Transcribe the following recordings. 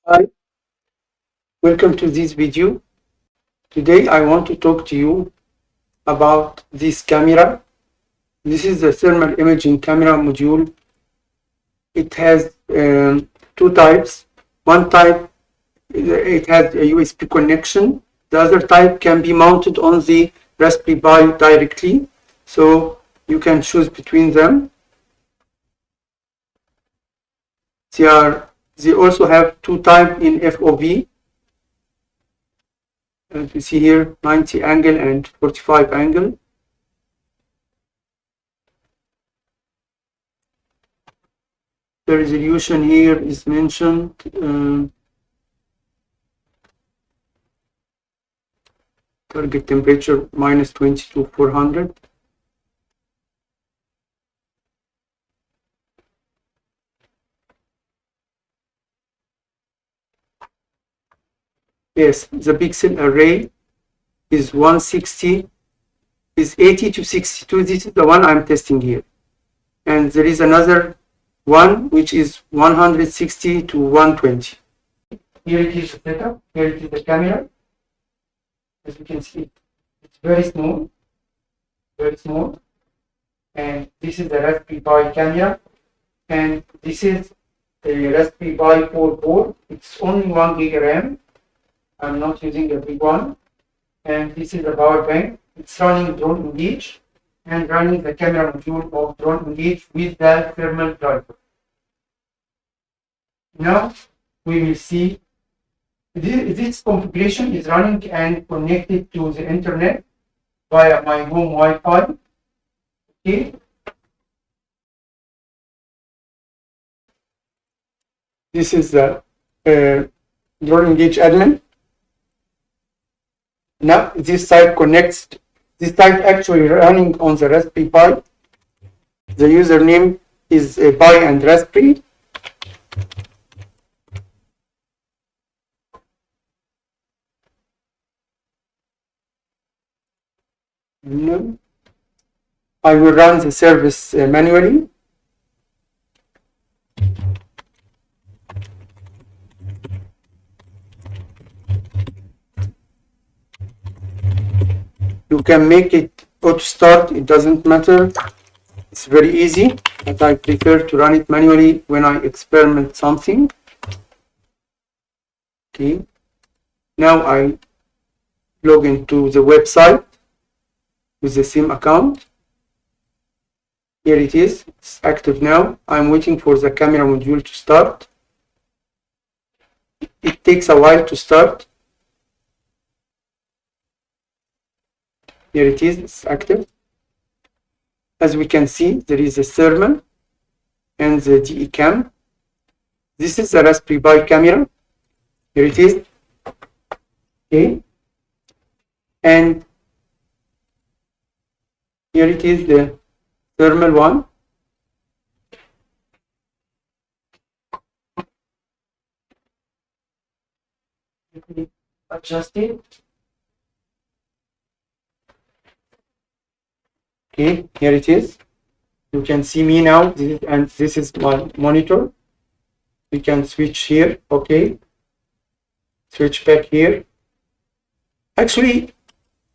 Hi, welcome to this video. Today I want to talk to you about this camera. This is the thermal imaging camera module. It has two types. One type, it has a USB connection. The other type can be mounted on the Raspberry Pi directly. So you can choose between them. They also have two types in FOV. As you see here, 90 angle and 45 angle. The resolution here is mentioned. Target temperature -20 to 400. Yes, the pixel array is 160, is 80 to 62. This is the one I'm testing here. And there is another one which is 160 to 120. Here it is the setup. Here it is the camera. As you can see, it's very small, very small. And this is the Raspberry Pi camera. And this is the Raspberry Pi 4 board. It's only 1 gig RAM. I'm not using a big one. And this is the power bank. It's running DroneEngage and running the camera module of DroneEngage with the thermal driver. Now we will see this configuration is running and connected to the internet via my home Wi-Fi. Okay. This is the DroneEngage admin. Now this site connects. This site actually running on the Raspberry Pi. The username is Pi and Raspberry. No. I will run the service manually. You can make it auto start, it doesn't matter. It's very easy, but I prefer to run it manually when I experiment something. Okay. Now I log into the website with the same account. Here it is, it's active now. I'm waiting for the camera module to start. It takes a while to start. Here it is, it's active. As we can see, there is a thermal and the DE cam. This is the Raspberry Pi camera. Here it is. Okay. And here it is the thermal one. Let me adjust it. Okay, here it is. You can see me now, and this is my monitor. We can switch here. Okay. Switch back here. Actually,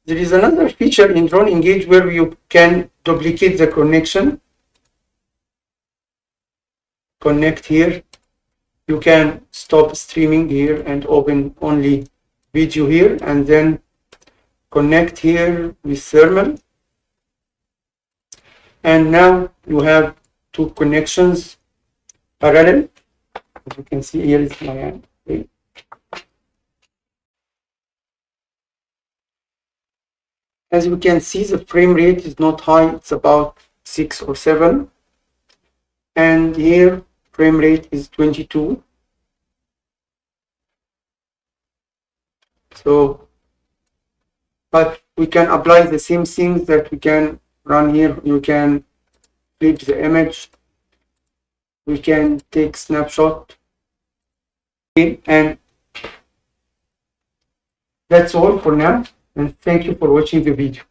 there is another feature in DroneEngage where you can duplicate the connection. Connect here. You can stop streaming here and open only video here, and then connect here with thermal. And now you have two connections parallel. As you can see, here is my hand. Okay. As you can see, the frame rate is not high, it's about 6 or 7. And here, frame rate is 22. So, but we can apply the same things that we can run here. You can flip the image. We can take snapshot. Okay, and that's all for now. And thank you for watching the video.